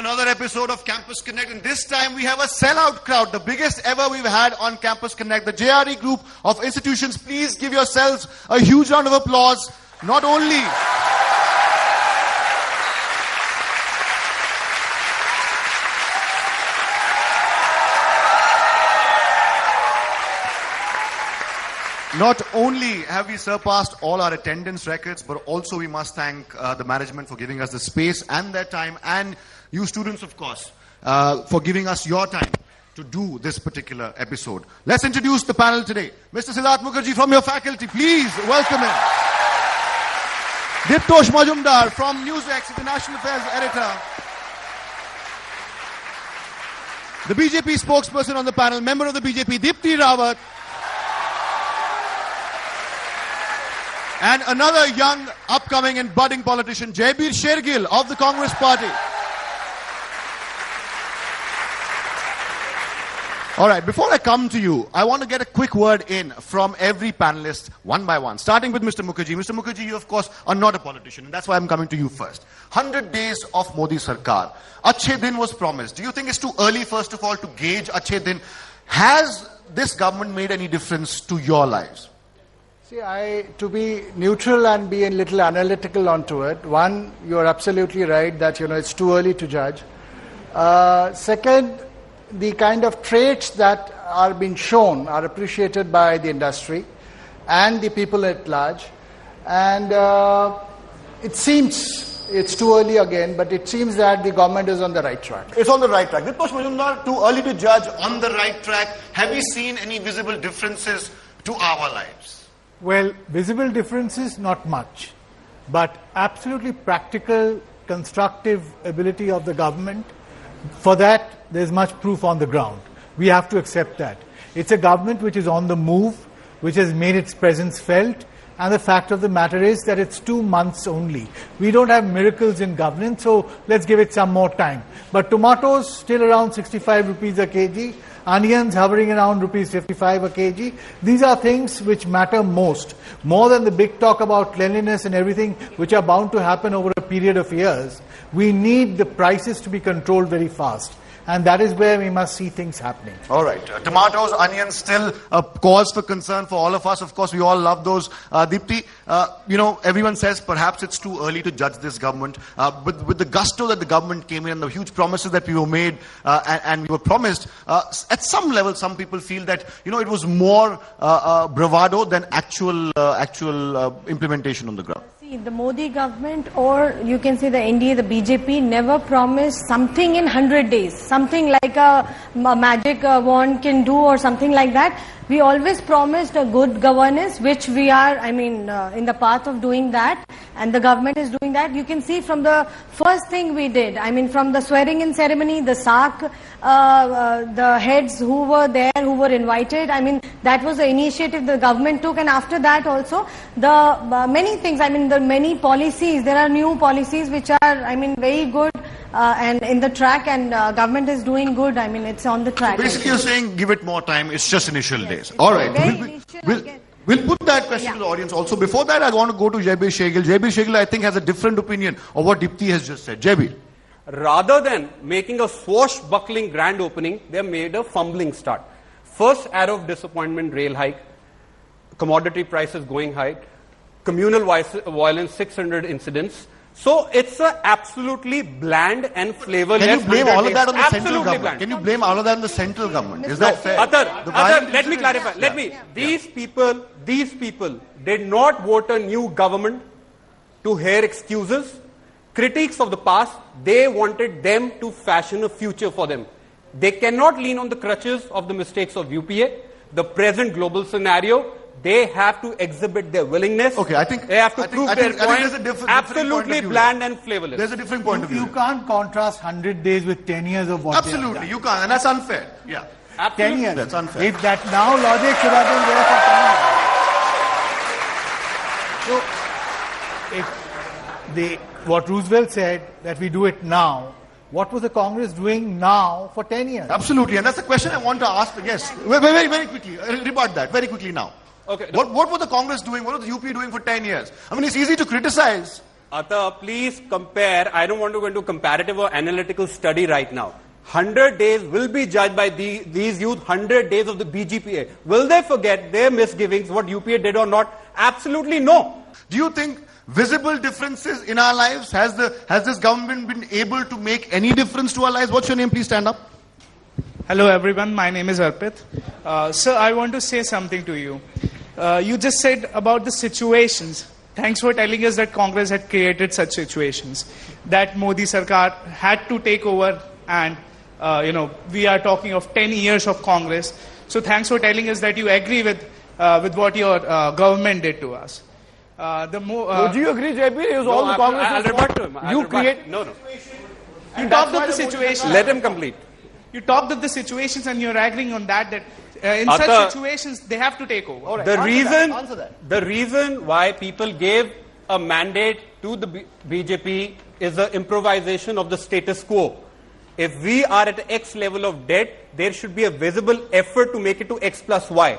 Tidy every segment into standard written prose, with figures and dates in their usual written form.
another episode of Campus Connect, and this time we have a sellout crowd, the biggest ever we've had on Campus Connect. The JRE group of institutions, please give yourselves a huge round of applause. Not only have we surpassed all our attendance records, but also we must thank the management for giving us the space and their time, and you students, of course, for giving us your time to do this particular episode. Let's introduce the panel today. Mr. Siddharth Mukherjee from your faculty, please welcome him. Diptosh Majumdar from NewsX, International Affairs Editor. The BJP spokesperson on the panel, member of the BJP, Deepti Rawat. And another young, upcoming and budding politician, Jaiveer Shergill of the Congress Party. All right, before I come to you, I want to get a quick word in from every panelist, one by one, starting with Mr. Mukherjee. Mr. Mukherjee, you, of course, are not a politician, and that's why I'm coming to you first. 100 days of Modi Sarkar. Achhe Din was promised. Do you think it's too early, first of all, to gauge Achhe Din? Has this government made any difference to your lives? See, to be neutral and be a little analytical onto it, one, you're absolutely right that, it's too early to judge. Second, the kind of traits that are being shown are appreciated by the industry and the people at large. And it seems, it's too early again, but it seems that the government is on the right track. It's on the right track. Diptosh Majumdar, too early to judge, on the right track. Have you seen any visible differences to our lives? Well, visible differences, not much, but absolutely practical, constructive ability of the government. For that, there's much proof on the ground. We have to accept that. It's a government which is on the move, which has made its presence felt, and the fact of the matter is that it's 2 months only. We don't have miracles in governance, so let's give it some more time. But tomatoes still around 65 rupees a kg, onions hovering around rupees 55 a kg. These are things which matter most, more than the big talk about cleanliness and everything, which are bound to happen over a period of years. We need the prices to be controlled very fast. And that is where we must see things happening. All right. Tomatoes, onions, still a cause for concern for all of us. Of course, we all love those. Deepti, everyone says perhaps it's too early to judge this government. But with the gusto that the government came in and the huge promises that we were made and we were promised, at some level, some people feel that, it was more bravado than actual implementation on the ground. See, the Modi government, or you can say the NDA, the BJP, never promised something in 100 days. Something like a magic wand can do or something like that. We always promised a good governance, which we are, in the path of doing that. And the government is doing that. You can see from the first thing we did, from the swearing-in ceremony, the SARC, the heads who were there, who were invited, that was the initiative the government took. And after that also, the many things, the many policies, there are new policies which are, very good and in the track, and government is doing good. It's on the track. So basically, you're saying give it more time. It's just initial days. All right. We'll put that question to the audience also. Before that, I want to go to Jaiveer Shergill. Jaiveer Shergill, I think, has a different opinion of what Deepti has just said. Jaiveer. Rather than making a swashbuckling grand opening, they made a fumbling start. First arrow of disappointment, rail hike, commodity prices going high, communal violence, 600 incidents. So it's absolutely bland and flavorless. Can you blame all of that on the central government? Bland. Can you blame all of that on the central government? Is that fair? Let me clarify. These people did not vote a new government to hear excuses, critiques of the past. They wanted them to fashion a future for them. They cannot lean on the crutches of the mistakes of UPA, the present global scenario. They have to exhibit their willingness. Okay, I think they have to prove their point. Absolutely bland and flavorless. There's a different point of view. You can't contrast 100 days with 10 years of what. Absolutely, you can't, and that's unfair. Yeah, absolutely. 10 years. That's unfair. If that now logic should have been there for 10 years. So, if what Roosevelt said that we do it now. What was the Congress doing now for 10 years? Absolutely, and that's the question I want to ask. Yes, very, very quickly. Rebut that very quickly now. Okay. What was the Congress doing? What was the UP doing for 10 years? It's easy to criticize. Atta, please compare. I don't want to go into comparative or analytical study right now. 100 days will be judged by these youth, 100 days of the BGPA. Will they forget their misgivings, what UPA did or not? Absolutely no. Do you think visible differences in our lives, has this government been able to make any difference to our lives? What's your name? Please stand up. Hello everyone, my name is Arpit. Sir, I want to say something to you. You just said about the situations. Thanks for telling us that Congress had created such situations. That Modi Sarkar had to take over and, we are talking of 10 years of Congress. So thanks for telling us that you agree with what your government did to us. Do you agree, Jaiveer? It was all the Congress. I'll rebut to him. You create... No. You talked of the situation. Let him complete. You talked of the situations and you're agreeing on that in such situations, they have to take over. Right, answer that. The reason why people gave a mandate to the BJP is the improvisation of the status quo. If we are at X level of debt, there should be a visible effort to make it to X plus Y.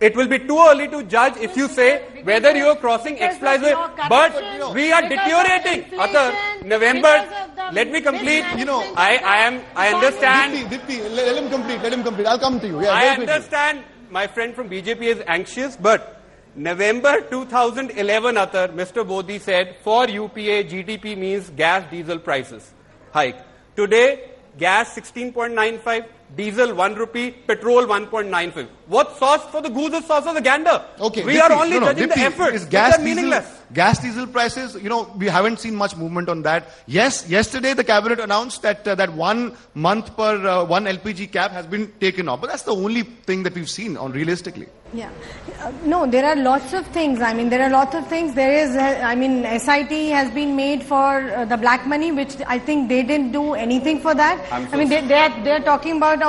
It will be too early to judge if you say whether you are crossing X plus Y. But we are deteriorating. November, let me complete. I understand. Dipti, let him complete. I'll come to you. Yeah, I understand my friend from BJP is anxious, but November 2011, Mr. Modi said, for UPA, GDP means gas, diesel prices hike. Today, gas 16.95, diesel 1 rupee, petrol 1.95. What sauce for the goose is sauce for the gander? Okay, we are only judging the effort. Is gas, meaningless. Gas, diesel prices, we haven't seen much movement on that. Yes, yesterday the cabinet announced that 1 month per one LPG cap has been taken off. But that's the only thing that we've seen on realistically. Yeah. No, there are lots of things. There is, SIT has been made for the black money, which I think they didn't do anything for that. They're talking about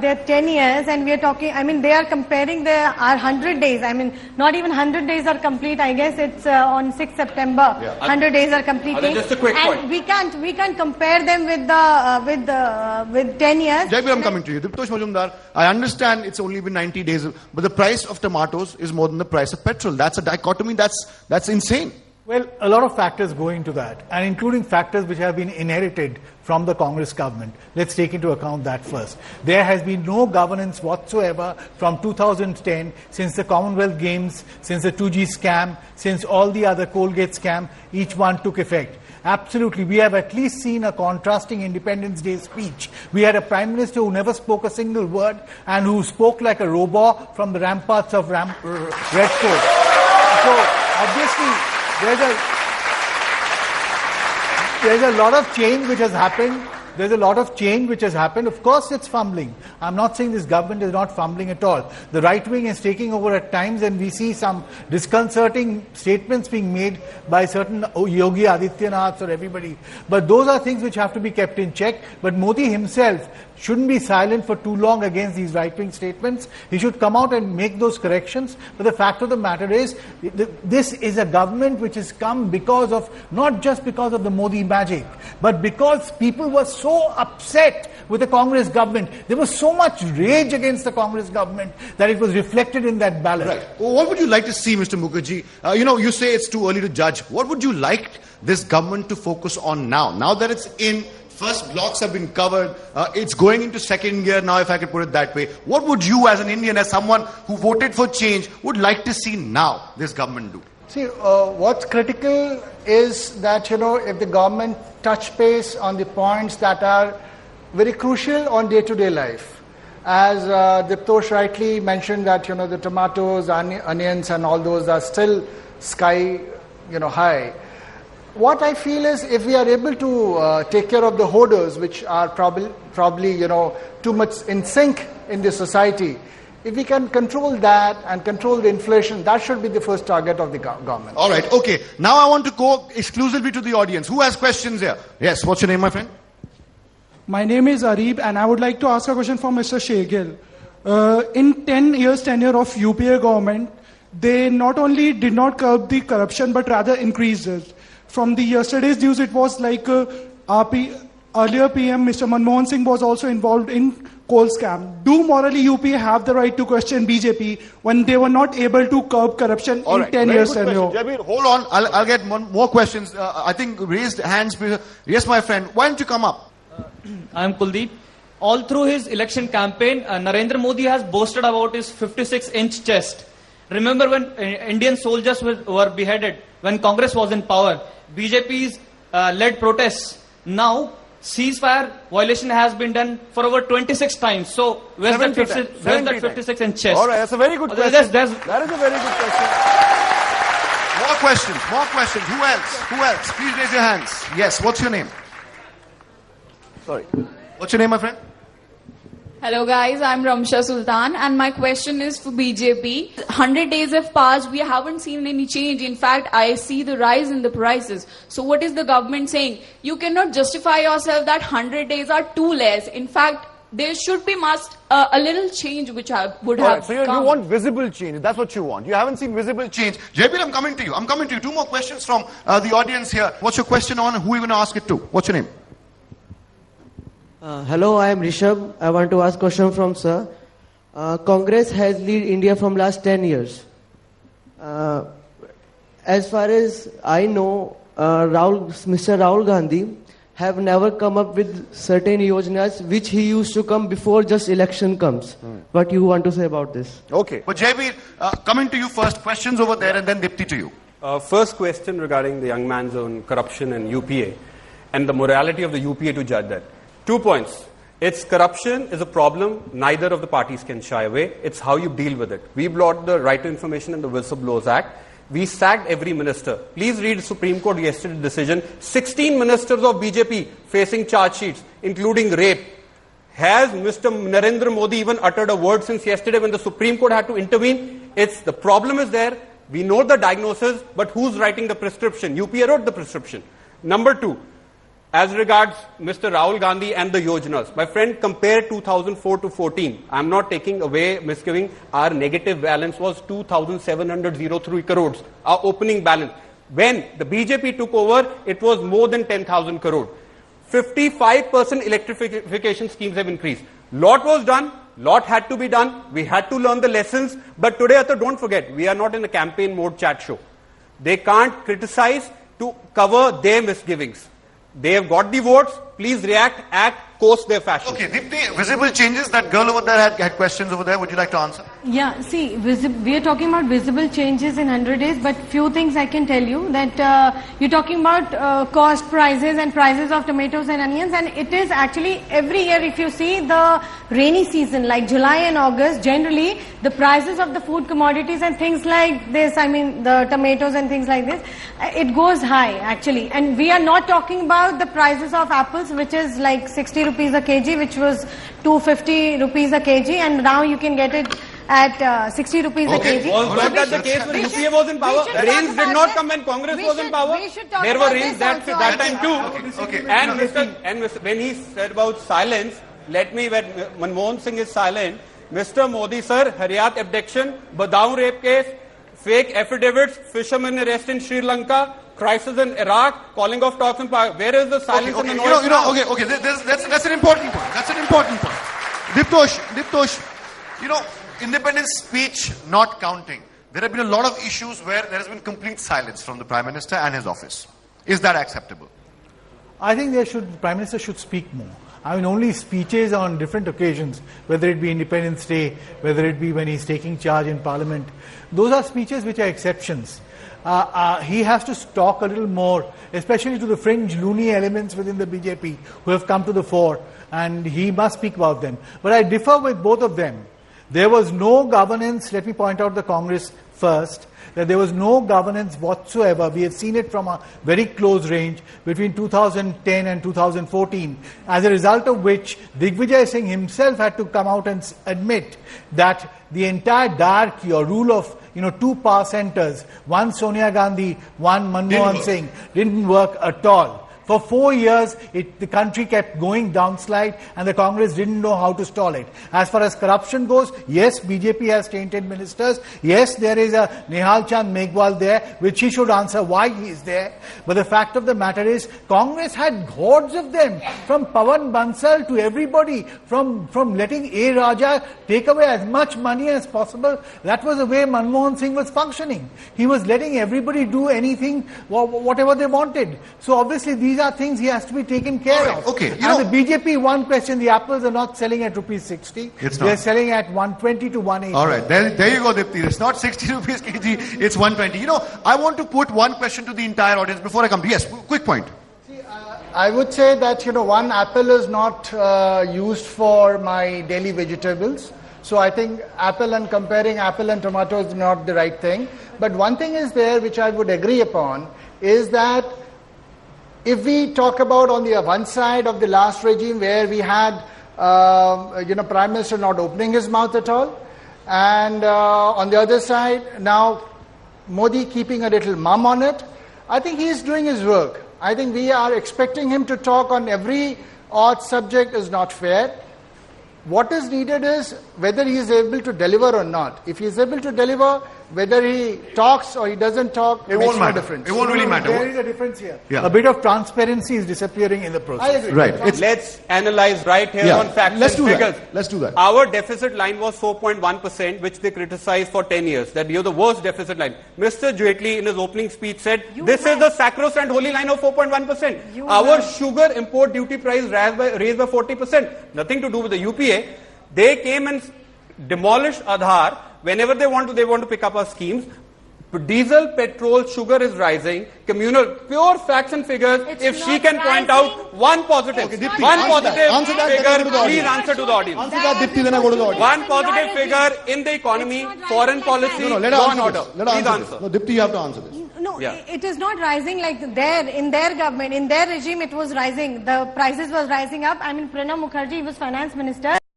their 10 years and we are talking, they are comparing our 100 days. Not even 100 days are complete. I guess it's on 6th September. Yeah. 100 days are completing. Just a quick point. We can't compare them with 10 years. Jaiveer, I'm coming to you. Diptosh Majumdar, I understand it's only been 90 days, but the price of tomatoes is more than the price of petrol. That's a dichotomy. That's insane. Well, a lot of factors go into that, and including factors which have been inherited from the Congress government. Let's take into account that first. There has been no governance whatsoever from 2010, since the Commonwealth Games, since the 2G scam, since all the other Colgate scam, each one took effect. Absolutely. We have at least seen a contrasting Independence Day speech. We had a Prime Minister who never spoke a single word and who spoke like a robot from the ramparts of Red Fort. So, obviously, there's a lot of change which has happened. Of course, it's fumbling. I'm not saying this government is not fumbling at all. The right wing is taking over at times, and we see some disconcerting statements being made by certain Yogi Adityanaths or everybody. But those are things which have to be kept in check. But Modi himself shouldn't be silent for too long against these right-wing statements. He should come out and make those corrections. But the fact of the matter is, this is a government which has come not just because of the Modi magic, but because people were so upset with the Congress government. There was so much rage against the Congress government that it was reflected in that ballot. Right. Well, what would you like to see, Mr. Mukherjee? You say it's too early to judge. What would you like this government to focus on now? Now that it's in, first blocks have been covered, it's going into second gear now, if I could put it that way. What would you as an Indian, as someone who voted for change, would like to see now this government do? See, what's critical is that, if the government touch base on the points that are very crucial on day-to-day life. As Diptosh rightly mentioned that, the tomatoes, onions and all those are still sky, high. What I feel is if we are able to take care of the hoarders, which are probably too much in sync in the society, if we can control that and control the inflation, that should be the first target of the government. All right, okay. Now I want to go exclusively to the audience. Who has questions here? Yes, what's your name, my friend? My name is Arib, and I would like to ask a question for Mr. Shergill. In 10 years tenure of UPA government, they not only did not curb the corruption, but rather increased it. From the yesterday's news, it was like earlier PM, Mr. Manmohan Singh, was also involved in coal scam. Do morally UPA have the right to question BJP when they were not able to curb corruption in 10 years tenure? Jaiveer, hold on. I'll get more questions. I think raised hands. Yes, my friend. Why don't you come up? I'm Kuldeep. All through his election campaign, Narendra Modi has boasted about his 56-inch chest. Remember when Indian soldiers were beheaded, when Congress was in power, BJP's led protests. Now, ceasefire violation has been done for over 26 times. So, where's that 56-inch chest? All right, that's a very good question. That is a very good question. More questions. Who else? Please raise your hands. Yes, what's your name? Sorry. What's your name, my friend? Hello guys, I'm Ramsha Sultan and my question is for BJP. 100 days have passed, we haven't seen any change. In fact, I see the rise in the prices. So what is the government saying? You cannot justify yourself that 100 days are too less. In fact, there should be a little change which would have So you want visible change. That's what you want. You haven't seen visible change. Jaiveer, I'm coming to you. Two more questions from the audience here. What's your question on? Who are you going to ask it to? What's your name? Hello, I am Rishabh. I want to ask a question from sir. Congress has led India from last 10 years. As far as I know, Mr. Rahul Gandhi have never come up with certain yojanas which he used to come before just election comes. What you want to say about this? Okay. But Jaiveer, coming to you first. Questions over there and then Dipti to you. First question regarding the young man's own corruption and UPA and the morality of the UPA to judge that. 2 points. It's corruption is a problem neither of the parties can shy away. It's how you deal with it. We brought the Right to Information and the Whistleblowers Act. We sacked every minister. Please read Supreme Court yesterday's decision. 16 ministers of BJP facing charge sheets, including rape. Has Mr. Narendra Modi even uttered a word since yesterday when the Supreme Court had to intervene? The problem is there. We know the diagnosis, but who's writing the prescription? UPA wrote the prescription. Number 2. As regards Mr. Rahul Gandhi and the Yojanas, my friend, compare 2004 to 14. I'm not taking away misgiving. Our negative balance was 2,703 crores, our opening balance. When the BJP took over, it was more than 10,000 crore. 55% electrification schemes have increased. Lot was done, lot had to be done. We had to learn the lessons. But today, don't forget, we are not in a campaign mode chat show. They can't criticize to cover their misgivings. They have got the votes. Please react, act, course their fashion. Okay, Dipti, visible changes. That girl over there had questions over there. Would you like to answer? Yeah, see, we are talking about visible changes in 100 days, but few things I can tell you that you're talking about cost prices and prices of tomatoes and onions, and it is actually every year if you see the rainy season like July and August, generally the prices of the food commodities and things like this, I mean the tomatoes and things like this, it goes high actually. And we are not talking about the prices of apples, which is like 60 rupees a kg, which was 250 rupees a kg, and now you can get it at 60 rupees a kg. Was not that the case when UPA was in power? Rains did not come when Congress was in power. There were rains that time too. Okay. And when he said about silence, when Manmohan Singh is silent, Mr. Modi sir, Hariyat abduction, Badaun rape case, fake affidavits, fishermen arrest in Sri Lanka, crisis in Iraq, calling off talks in power. Where is the silence and the noise? That's an important point. Diptosh, independent speech not counting. There have been a lot of issues where there has been complete silence from the Prime Minister and his office. Is that acceptable? I think the Prime Minister should speak more. I mean, only speeches on different occasions, whether it be Independence Day, whether it be when he's taking charge in Parliament, those are speeches which are exceptions. He has to talk a little more, especially to the fringe loony elements within the BJP who have come to the fore, and he must speak about them. But I differ with both of them. There was no governance, let me point out the Congress first, that there was no governance whatsoever. We have seen it from a very close range between 2010 and 2014, as a result of which Digvijay Singh himself had to come out and admit that the entire diarchy or rule of two power centers, one Sonia Gandhi, one Manmohan Singh, didn't work at all. For 4 years, the country kept going downslide and the Congress didn't know how to stall it. As far as corruption goes, yes, BJP has tainted ministers. Yes, there is a Nihal Chand Meghwal there, which he should answer why he is there. But the fact of the matter is, Congress had hordes of them, from Pawan Bansal to everybody, from letting A. Raja take away as much money as possible. That was the way Manmohan Singh was functioning. He was letting everybody do anything, whatever they wanted. So obviously these are things he has to be taken care of. Okay. And the BJP, one question, the apples are not selling at rupees 60. They're selling at 120 to 180. All right, there you go, Dipti. It's not 60 rupees kg, it's 120. I want to put one question to the entire audience before I come. Yes, quick point. See, I would say that, one apple is not used for my daily vegetables. So I think comparing apple and tomato is not the right thing. But one thing is there which I would agree upon is that if we talk about on the one side of the last regime where we had Prime Minister not opening his mouth at all, and on the other side now Modi keeping a little mum on it, I think he is doing his work. I think we are expecting him to talk on every odd subject is not fair. What is needed is whether he is able to deliver or not. If he is able to deliver, whether he talks or he doesn't talk, it makes no difference. It won't really matter. There is a difference here. Yeah. A bit of transparency is disappearing in the process. I agree. Right. Let's analyze right here on facts and figures. Let's do that. Our deficit line was 4.1%, which they criticized for 10 years. That you're the worst deficit line. Mr. Jaitley, in his opening speech, said this is the sacrosanct holy line of 4.1%. Our sugar import duty price raised by 40%. Nothing to do with the UPA. They came and demolished Aadhaar. Whenever they want to pick up our schemes. Diesel, petrol, sugar is rising. Communal, pure facts and figures. If she can point out one positive figure, please answer to the audience. Answer that, Dipti, then I go to the audience. One positive figure in the economy, foreign policy, law and order. Please answer. No, Dipti, you have to answer this. No, it is not rising like in their government, in their regime it was rising. The prices was rising up. I mean, Pranab Mukherjee was finance minister.